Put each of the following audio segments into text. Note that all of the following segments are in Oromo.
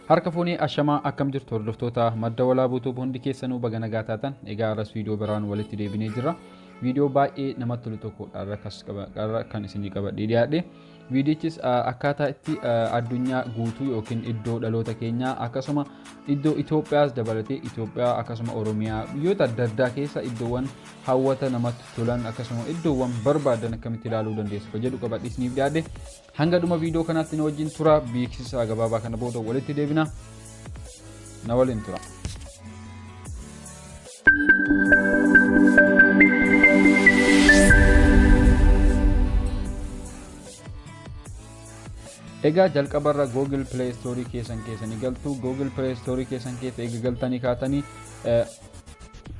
Harka fuunee ashamaa akkam jirtu hordoftoota madda walaabuutuu hundi keessanuu baga nagaa taatan. Egaa aras viidiyoo biraan walitti deebinee jira. Viidiyoo baay'ee namatti tolu tokko dharra kan isinii qabadhee dhiyaadhe. Viidiyichis akkaataa itti addunyaa guutuu yookiin iddoo dhaloota keenyaa akkasuma iddoo Itoophiyaas dabalatee Itoophiyaa akkasuma oromiyaa biyyoota adda addaa keessa iddoowwan hawwata namatti tolan akkasuma iddoowwan barbaadan akkamitti ilaaluu dandeessu jedhu qabadhee isiniif dhiyaadhe. Hanga dhuma viidiyoo kanaatti na wajjin tura. Beeksisa gabaabaa kana booda walitti deebina. Na waliin tura. Egaa jalqabarra Google Play Store keessanii galtu. Google Play Store keessan keessa eega galtanii kaatanii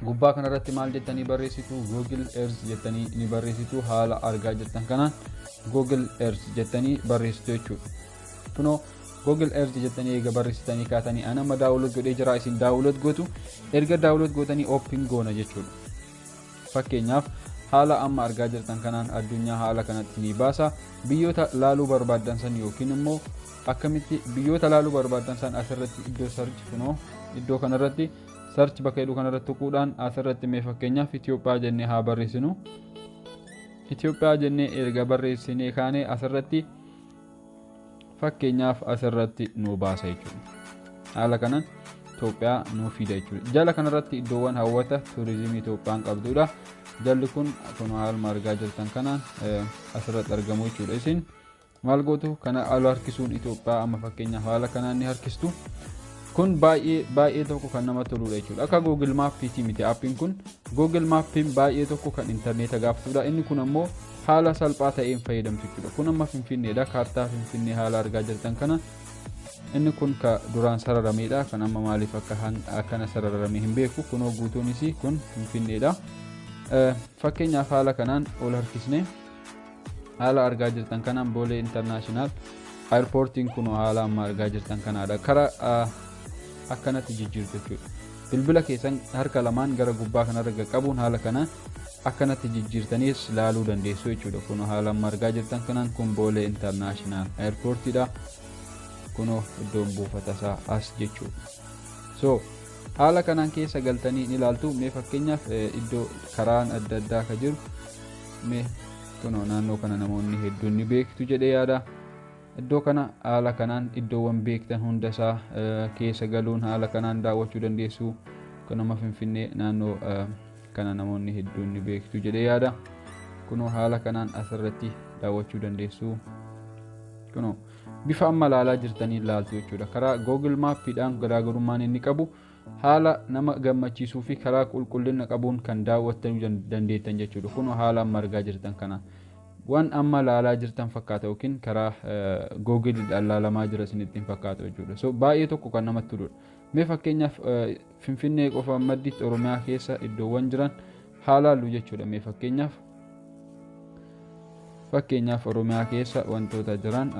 gubbaa kanarratti maal jettanii barreessitu? Google Earth jettanii ni barreessitu. Haala argaa jirtan kanaan Google Earth jettanii barreessitu jechuudha. Kunoo Google Earth jettanii eega barreessitanii kaatanii anama daawulood godhee jira. Isin daawulood gootu. Erga daawulood gootanii open goona jechuudha. Fakkeenyaaf haala amma argaa jirtan kanaan addunyaa haala kanatti ni baasa. Biyyoota laaluu barbaadan san yookiin immoo akkamitti biyyoota laaluu barbaadan san asirratti iddoo search kunoo iddoo kanarratti search bakka jedhu kanarratti tuquudhaan asirratti mee fakkeenyaaf Itoophiyaa jennee haa barreessinu. Itoophiyaa jennee erga barreessinee kaanee asirratti fakkeenyaaf asirratti nu baasa jechuudha. Haala kanaan Itoophiyaa nu fida jechuudha. Jala kanarratti iddoowwan hawwata turizimii Itoophiyaan qabdudha. Jalli kun haala argaa jirtan kanaan asirratti argamu jechuudha. Isin maal gootu kana ala harkisuun Itoophiyaa amma fakkeenyaaf haala kanaan ni harkistu. Kun baay'ee tokko kan namatti toludha jechuudha. Akka Google Maappiiti miti appiin kun. Google Maappiin baay'ee tokko kan intarneeta gaafatudha. Inni kun ammoo haala salphaa ta'een fayyadamtu jechuudha. Kun amma Finfinneedha. Kaartaa Finfinnee haala argaa jirtan kana. Inni kun ka duraan sararameedha. Kan amma maaliif akkana sararamee hin beeku. Kunoo guutuunis kun Finfinneedha. Fakkeenyaaf haala kanaan ol harkisne haala argaa jirtan kanaan Boolee International Airportiin kun haala amma argaa jirtan kanaadha. Karaa akkanatti jijjiirtu jechuudha. Bilbila keessan harka lamaan gara gubbaa kanarra qabuun haala kanaan akkanatti jijjiirtaniis ilaaluu dandeessu jechuudha. Kun haala amma argaa jirtan kanaan kun Boolee International Airportidha. Kunoo iddoon buufata isaa as jechuudha. So haala kanaan keessa galtanii ni ilaaltu. Mee fakkeenyaaf iddoo karaan adda addaa ka jiru mee kunoo naannoo kana namoonni hedduun ni beektu jedhee yaada. Iddoo kana haala kanaan iddoowwan beektan hunda isaa keessa galuun haala kanaan daawwachuu dandeessu. Kun amma Finfinnee naannoo kana namoonni hedduun ni beektu jedhee yaada. Kunoo haala kanaan asirratti daawwachuu dandeessu. Kunoo bifa amma ilaalaa jirtanii ilaaltu jechuudha. Karaa Google Maappiidhaan garaagarummaan inni qabu haala nama gammachiisuu fi karaa qulqullina qabuun kan daawwachuu dandeettan jechuudha. Kunoo haala amma argaa jirtan kana waan amma ilaalaa jirtan fakkaata yookiin karaa Googleedhaan ilaalamaa jira isinitti hin fakkaatu jechuudha. So baay'ee tokko kan namatti toludha. Mee fakkeenyaaf Finfinnee qofa maddiitti Oromiyaa keessa iddoowwan jiran haalaallu jechuudha. Mee fakkeenyaaf Oromiyaa keessa wantoota jiran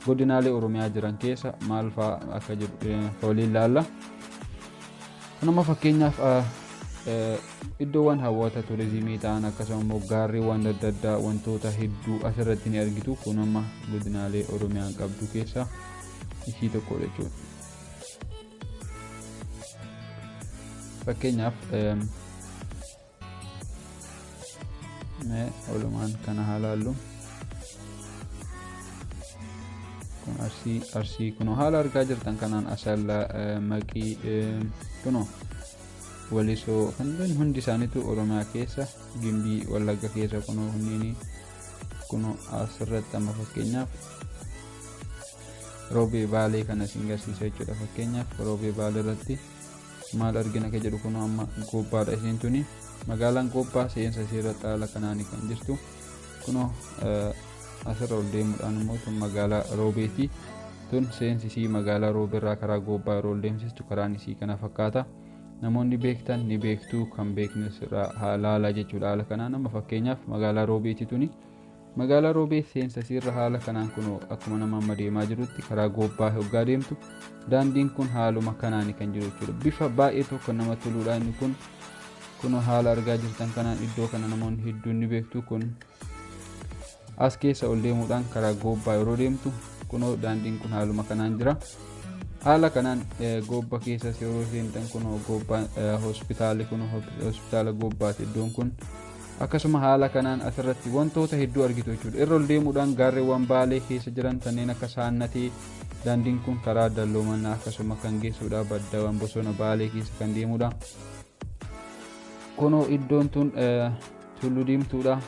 godinaalee Oromiyaa jiran keessa maal fa'aa akka jiru waliin ilaalla. Kunuma fakkeenyaaf iddoowwan hawwata turizimii ta'an akkasuma immoo gaarreewwan adda addaa wantoota hedduu asirratti ni argitu. Kun amma godinaalee Oromiyaan qabdu keessa ishii tokko jechuudha. Fakkeenyaaf walumaan kana haalaallu. Kun arsii kunoo haala argaa jirtan kanaan asalla maqii kunoo walisoo kanneen hundi isaaniitu Oromiyaa keessa Gimbii Wallagga keessa kunoo hunniini kunoo asirratti amma fakkeenyaaf Roobee Baalee kana isin agarsiisa jechuudha. Fakkeenyaaf Roobee Baalee irratti maal argina ka jedhu kunoo amma Goobbaadha isiin tuni. Magaalaan Goobbaa seensa isheerratti haala kanaanii kan jirtu. Kunoo asirra ol deemuudhaan immoo tun magaalaa Roobeeti. Tun seensi isii magaalaa Roobeerraa karaa Goobbaa yeroo ol deemsistu karaan isii kana fakkaata. Namoonni beektan ni beektu, kan beeknes haala jechuudha. Haala kanaan amma fakkeenyaaf magaalaa Roobeeti tuni. Magaalaa Roobee seensa isiirra haala kanaan kunoo akkuma nama amma deemaa jirutti karaa Goobbaa hoggaa deemtu. Daandiin kun haaluma kanaanii kan jiru jechuudha. Bifa baay'ee tokko namatti toludha inni kun. Kunoo haala argaa jirtan kanaan iddoo kana namoonni hedduun ni beektu. Kun as keessa ol deemuudhaan karaa Goobbaa yeroo deemtu kunoo daandiin kun haaluma kanaan jira. Haala kanaan gobba keessa yeroo seentan kunoo gobba hospitaali kun hospitaala gobbaati iddoon kun. Akkasuma haala kanaan asirratti wantoota hedduu argitu jechuudha. Irra ol deemuudhaan gaarreewwan baalee keessa jiran kanneen akka saannatee daandiin kun karaa dalloomanaa akkasuma kan geessudha. Baddaawwan bosona baalee keessa kan deemudha. Kunoo iddoon tun Tulluu Diimtuudha.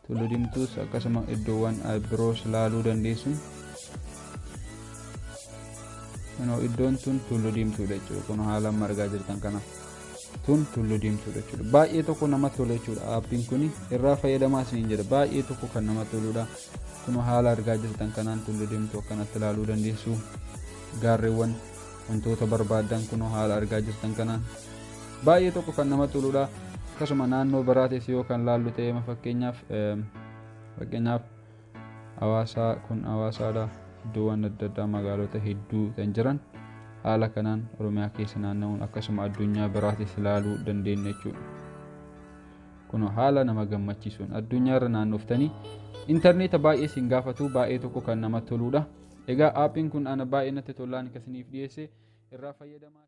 Tulluu Diimtuus akkasuma iddoowwan biroos ilaaluu dandeessu. Kunoo iddoon tun Tulluu Diimtuudha jechuudha. Kunoo haala margaa jirtan kana. Tun Tulluu Diimtuudha jechuudha. Baay'ee tokko namatti tola jechuudha. Aappiin kun irraa fayyadamaa isiniin jedha. Baay'ee tokko kan namatti toludha. Kunoo haala argaa jirtan kanaan Tulluu Diimtuu akkanatti ilaaluu dandeessu. Gaarreewwan wantoota barbaadan kunoo haala argaa jirtan kanaan baay'ee tokko kan namatti toludha. Akkasuma naannoo biraatis yoo kan laallu ta'e fakkeenyaaf Hawaasaa kun Hawaasaadha. Iddoowwan adda addaa magaalota hedduu kan jiran haala kanaan Oromiyaa keessa naanna'uun akkasuma addunyaa biraatis ilaaluu dandeenya jechuudha. Kun haala nama gammachiisuun addunyaa irra naannoftanii intarneeta baay'ee siin gaafatu baay'ee tokko kan namatti toludha. Egaa aappiin kun ana baay'ee natti tolaan akkasiniif dhiyeesse irraa fayyadamaa.